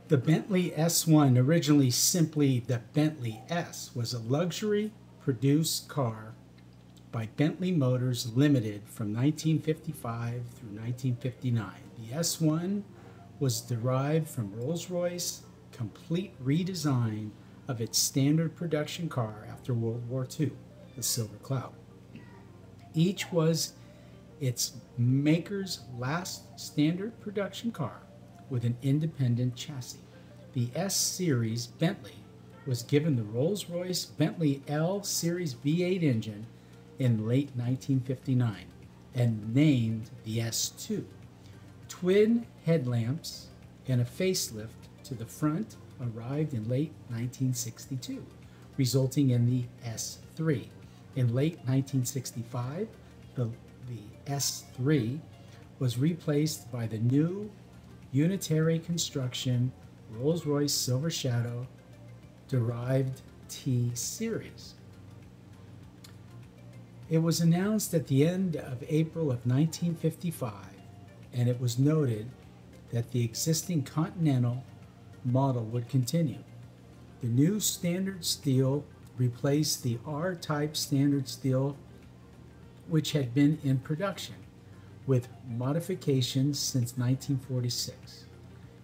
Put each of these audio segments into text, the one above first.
The Bentley S1, originally simply the Bentley S, was a luxury produced car by Bentley Motors Limited from 1955 through 1959. The S1 was derived from Rolls-Royce complete redesign of its standard production car after World War II, the Silver Cloud. Each was its maker's last standard production car with an independent chassis. The S Series Bentley was given the Rolls-Royce Bentley L Series V8 engine in late 1959 and named the S2. Twin headlamps and a facelift to the front arrived in late 1962, resulting in the S3. In late 1965, the S3 was replaced by the new unitary construction Rolls-Royce Silver Shadow derived T Series. It was announced at the end of April of 1955, and it was noted that the existing Continental model would continue. The new standard steel replaced the R-type standard steel which had been in production, with modifications since 1946.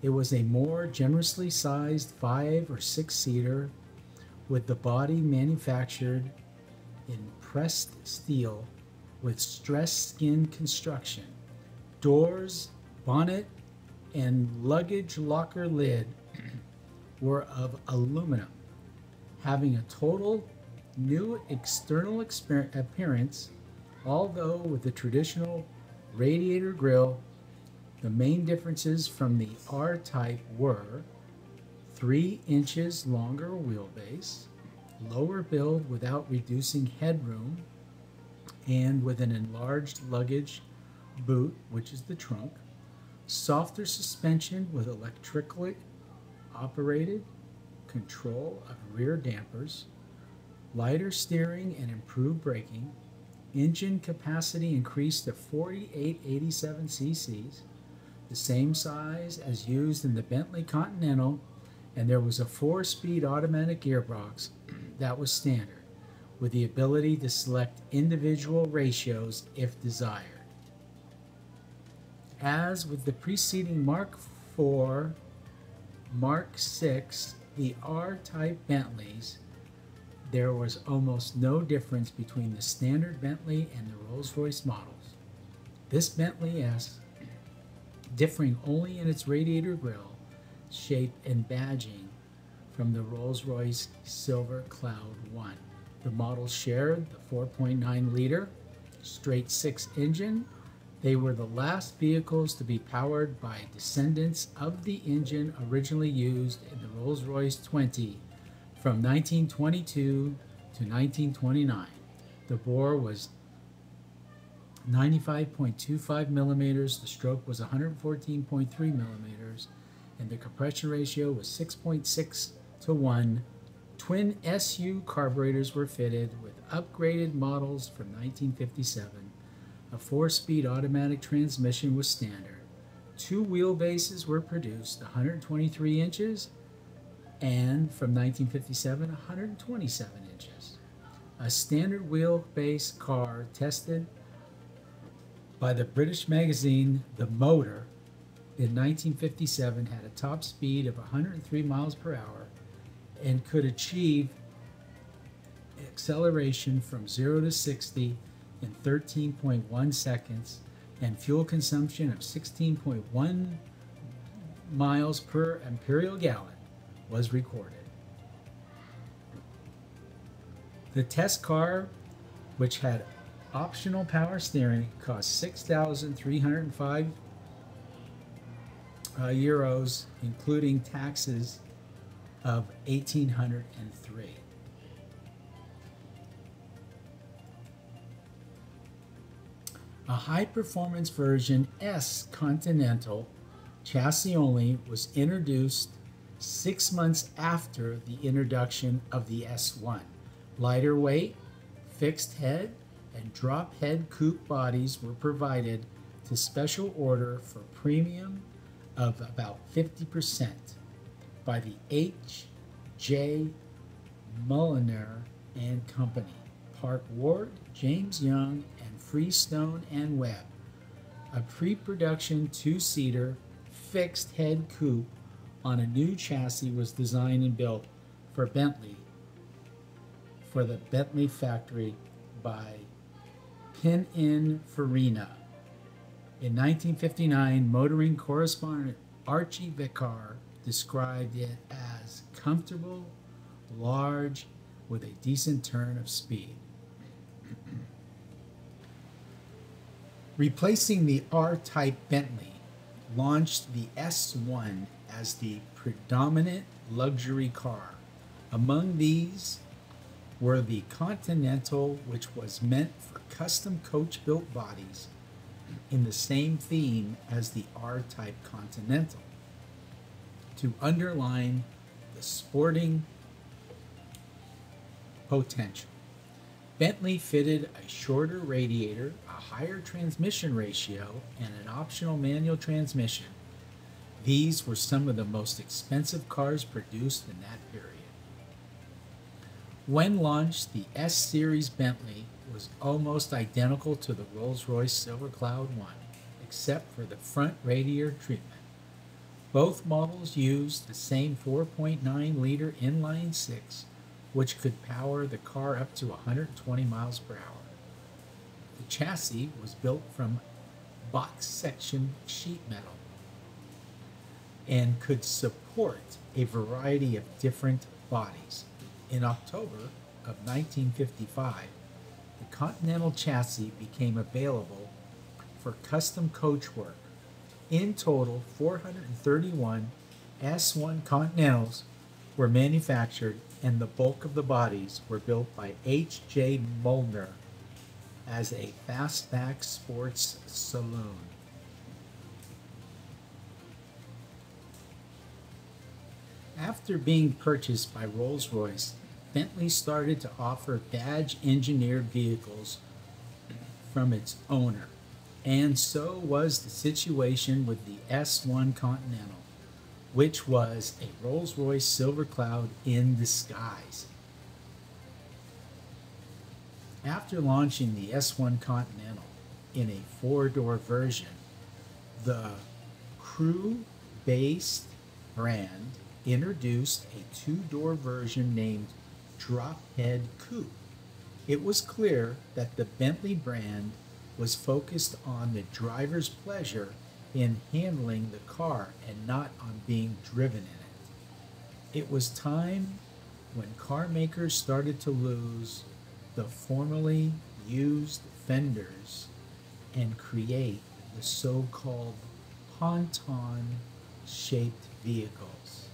It was a more generously sized 5 or 6-seater with the body manufactured in pressed steel with stressed skin construction. Doors, bonnet, and luggage locker lid were of aluminum, having a total new external appearance, although with the traditional radiator grille. The main differences from the R-Type were 3 inches longer wheelbase, lower build without reducing headroom, and with an enlarged luggage boot, which is the trunk, softer suspension with electrically operated control of rear dampers, lighter steering and improved braking, engine capacity increased to 4887 cc's, the same size as used in the Bentley Continental, and there was a 4-speed automatic gearbox that was standard, with the ability to select individual ratios if desired. As with the preceding Mark IV, Mark VI, the R-Type Bentleys, there was almost no difference between the standard Bentley and the Rolls-Royce models. This Bentley S, differing only in its radiator grille, shape, and badging from the Rolls-Royce Silver Cloud 1. The model shared the 4.9-liter straight-six engine. They were the last vehicles to be powered by descendants of the engine originally used in the Rolls-Royce 20 from 1922 to 1929. The bore was 95.25 millimeters, the stroke was 114.3 millimeters, and the compression ratio was 6.6 to 1. Twin SU carburetors were fitted with upgraded models from 1957. A 4-speed automatic transmission was standard. 2 wheelbases were produced, 123 inches, and from 1957, 127 inches. A standard wheelbase car tested by the British magazine The Motor in 1957 had a top speed of 103 miles per hour and could achieve acceleration from 0 to 60 in 13.1 seconds and fuel consumption of 16.1 miles per imperial gallon was recorded. The test car, which had optional power steering, cost €6,305, including taxes of $1,803. A high-performance version S Continental, chassis only, was introduced 6 months after the introduction of the S1. Lighter weight, fixed head, and drop head coupe bodies were provided to special order for premium of about 50%. by the H. J. Mulliner and Company, Park Ward, James Young, and Freestone and Webb. A pre-production two-seater fixed head coupe on a new chassis was designed and built for Bentley for the Bentley factory by Pininfarina. In 1959, motoring correspondent Archie Vicar described it as comfortable, large, with a decent turn of speed. Replacing the R-Type Bentley, launched the S1 as the predominant luxury car. Among these were the Continental, which was meant for custom coach-built bodies in the same theme as the R-Type Continental, to underline the sporting potential. Bentley fitted a shorter radiator, a higher transmission ratio, and an optional manual transmission. These were some of the most expensive cars produced in that period. When launched, the S-Series Bentley was almost identical to the Rolls-Royce Silver Cloud 1, except for the front radiator treatment. Both models used the same 4.9-liter inline-six, which could power the car up to 120 miles per hour. The chassis was built from box section sheet metal and could support a variety of different bodies. In October of 1955, the Continental chassis became available for custom coach work. In total, 431 S1 Continentals were manufactured, and the bulk of the bodies were built by H. J. Mulliner as a fastback sports saloon. After being purchased by Rolls-Royce, Bentley started to offer badge-engineered vehicles from its owner, and so was the situation with the S1 Continental, which was a Rolls-Royce Silver Cloud in disguise. After launching the S1 Continental in a four-door version, the crew-based brand introduced a two-door version named Drophead Coupe. It was clear that the Bentley brand was focused on the driver's pleasure in handling the car and not on being driven in it. It was time when car makers started to lose the formerly used fenders and create the so-called ponton-shaped vehicles,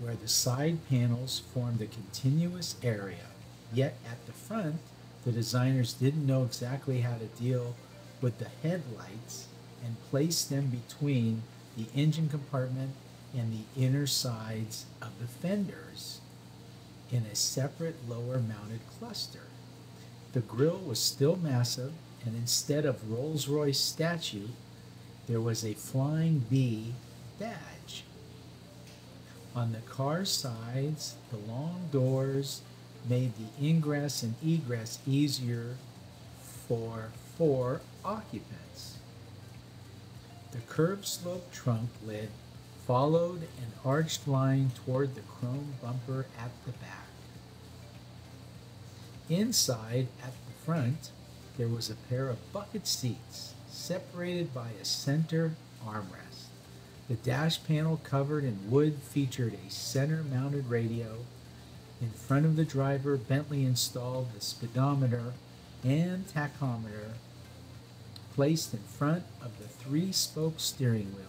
where the side panels formed a continuous area, yet at the front, the designers didn't know exactly how to deal with the headlights and placed them between the engine compartment and the inner sides of the fenders in a separate lower mounted cluster. The grille was still massive, and instead of Rolls-Royce statue, there was a flying V badge. On the car sides, the long doors made the ingress and egress easier for four occupants. The curved slope trunk lid followed an arched line toward the chrome bumper at the back. Inside, at the front, there was a pair of bucket seats separated by a center armrest. The dash panel covered in wood featured a center-mounted radio. In front of the driver, Bentley installed the speedometer and tachometer placed in front of the three-spoke steering wheel.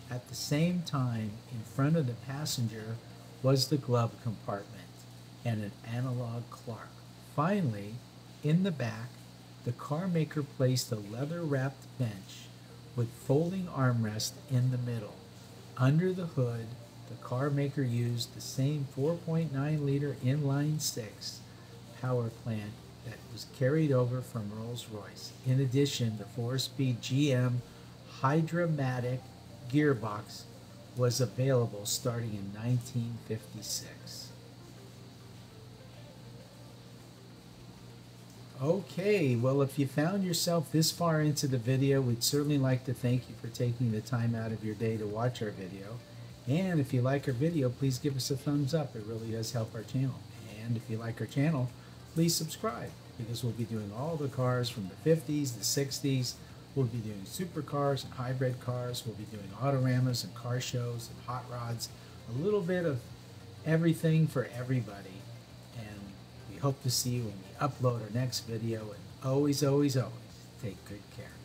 At the same time, in front of the passenger was the glove compartment and an analog clock. Finally, in the back, the car maker placed a leather-wrapped bench with folding armrest in the middle. Under the hood, the car maker used the same 4.9-liter inline-six power plant that was carried over from Rolls-Royce. In addition, the 4-speed GM Hydramatic gearbox was available starting in 1956. Okay, well, if you found yourself this far into the video, we'd certainly like to thank you for taking the time out of your day to watch our video. And if you like our video, please give us a thumbs up. It really does help our channel. And if you like our channel, please subscribe, because we'll be doing all the cars from the 50s, the 60s. We'll be doing supercars and hybrid cars. We'll be doing autoramas and car shows and hot rods. A little bit of everything for everybody. And we hope to see you when we upload our next video. And always, always, always take good care.